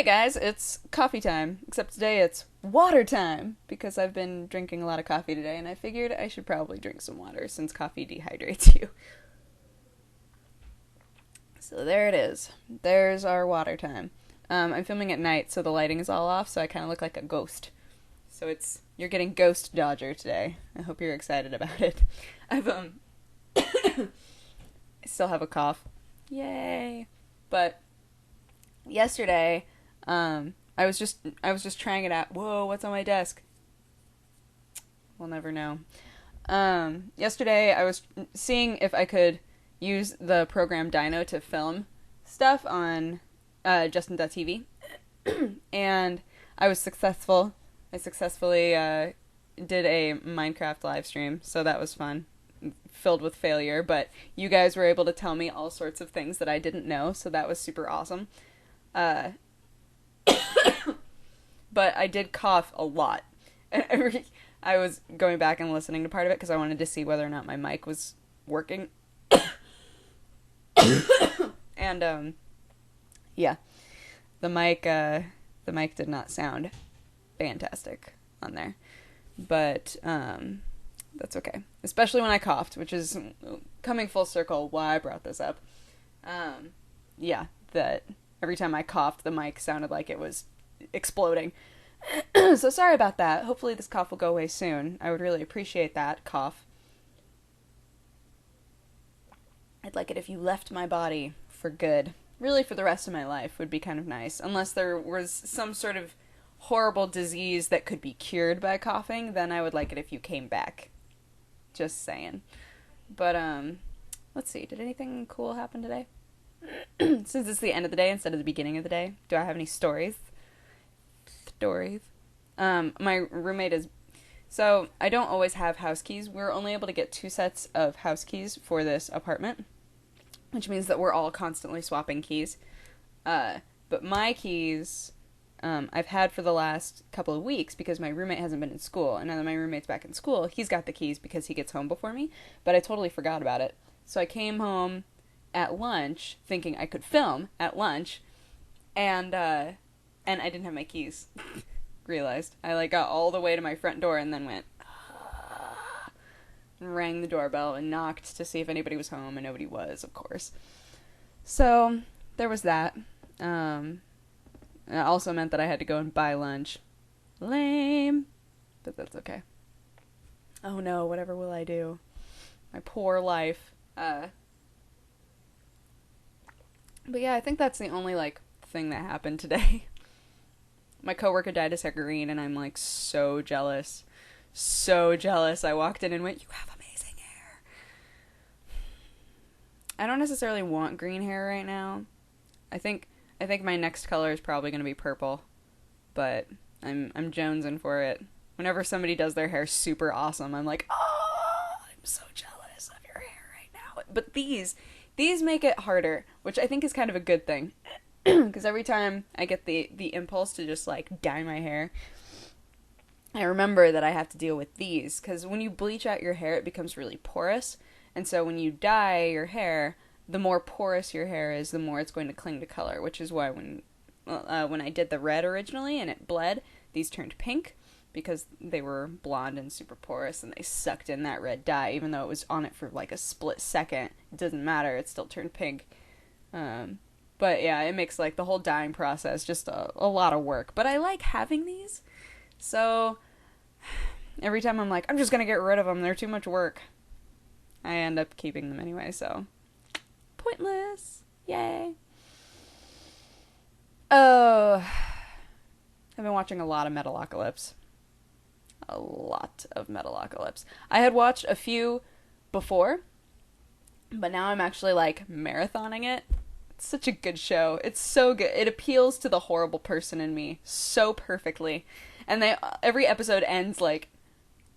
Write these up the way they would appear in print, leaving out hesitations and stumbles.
Hey guys, it's coffee time, except today it's water time because I've been drinking a lot of coffee today and I figured I should probably drink some water since coffee dehydrates you. So there it is. There's our water time. I'm filming at night so the lighting is all off so I kind of look like a ghost. So you're getting Ghost Dodger today. I hope you're excited about it. I've I still have a cough. Yay. But yesterday I was just trying it out. Whoa, what's on my desk? We'll never know. Yesterday I was seeing if I could use the program Dino to film stuff on Justin.tv, and I was successful. I successfully did a Minecraft live stream, so that was fun. Filled with failure, but you guys were able to tell me all sorts of things that I didn't know, so that was super awesome. Uh, but I did cough a lot. I was going back and listening to part of it because I wanted to see whether or not my mic was working. And yeah, the mic did not sound fantastic on there, but that's okay. Especially when I coughed, which is coming full circle why I brought this up. Yeah, that every time I coughed, the mic sounded like it was exploding. So sorry about that. Hopefully this cough will go away soon. I would really appreciate that cough. I'd like it if you left my body for good. Really for the rest of my life would be kind of nice. Unless there was some sort of horrible disease that could be cured by coughing, then I would like it if you came back. Just saying. But, let's see. Did anything cool happen today? Since it's the end of the day instead of the beginning of the day, do I have any stories? My roommate is... So, I don't always have house keys. We're only able to get 2 sets of house keys for this apartment, which means that we're all constantly swapping keys. But my keys, I've had for the last couple of weeks because my roommate hasn't been in school. And now that my roommate's back in school, he's got the keys because he gets home before me. But I totally forgot about it. So I came home at lunch thinking I could film at lunch, and I didn't have my keys. Realized. I got all the way to my front door and then went and rang the doorbell and knocked to see if anybody was home, and nobody was, of course. So there was that. It also meant that I had to go and buy lunch. Lame. But that's okay. Oh no, whatever will I do? My poor life. But yeah, I think that's the only, thing that happened today. My coworker dyed his hair green, and I'm, so jealous. So jealous. I walked in and went, "You have amazing hair." I don't necessarily want green hair right now. I think my next color is probably going to be purple, but I'm jonesing for it. Whenever somebody does their hair super awesome, I'm like, "Oh, I'm so jealous of your hair right now." But these make it harder, which I think is kind of a good thing. Because every time I get the impulse to just, dye my hair, I remember that I have to deal with these. Because when you bleach out your hair, it becomes really porous. And so when you dye your hair, the more porous your hair is, the more it's going to cling to color. Which is why when I did the red originally and it bled, these turned pink. Because they were blonde and super porous, and they sucked in that red dye. Even though it was on it for, a split second. It doesn't matter, it still turned pink. But yeah, it makes the whole dyeing process just a lot of work. But I like having these. So every time I'm I'm just going to get rid of them. They're too much work. I end up keeping them anyway, so pointless. Yay. Oh, I've been watching a lot of Metalocalypse. A lot of Metalocalypse. I had watched a few before, but now I'm actually marathoning it. Such a good show. It's so good. It appeals to the horrible person in me so perfectly. And every episode ends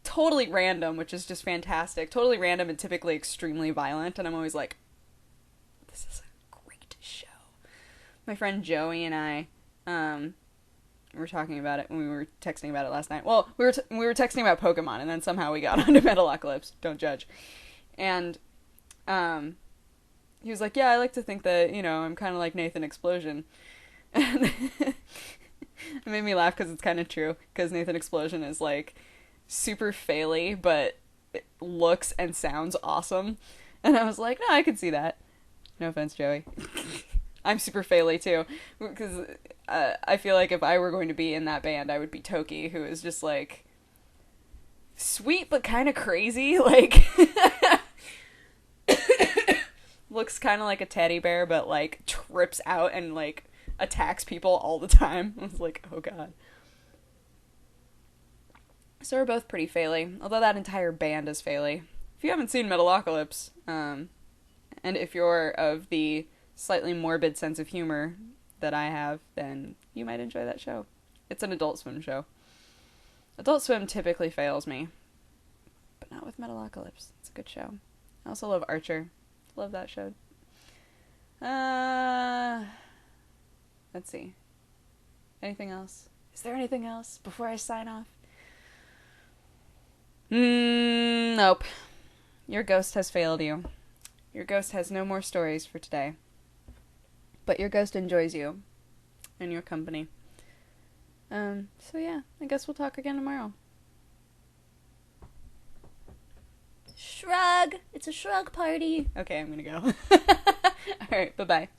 totally random, which is just fantastic. Totally random and typically extremely violent, and I'm always this is a great show. My friend Joey and I were talking about it when we were texting about it last night. Well, we were texting about Pokemon, and then somehow we got onto Metalocalypse. Don't judge. And he was like, "Yeah, I like to think that, I'm kind of like Nathan Explosion." And It made me laugh because it's kind of true. Because Nathan Explosion is like super faily, but it looks and sounds awesome. And I was like, no, I could see that. No offense, Joey. I'm super faily too. Because I feel like if I were going to be in that band, I would be Toki, who is just like sweet but kind of crazy. Like, looks kind of like a teddy bear, but like trips out and like attacks people all the time. I was like, oh god. So we're both pretty faily, although that entire band is faily. If you haven't seen Metalocalypse, and if you're of the slightly morbid sense of humor that I have, then you might enjoy that show. It's an Adult Swim show. Adult Swim typically fails me, but not with Metalocalypse. It's a good show. I also love Archer. Love that show. Let's see. Anything else? Is there anything else before I sign off? Nope. Your ghost has failed you. Your ghost has no more stories for today. But your ghost enjoys you and your company. So yeah, I guess we'll talk again tomorrow. Shrug! It's a shrug party! Okay, I'm gonna go. Alright, bye-bye.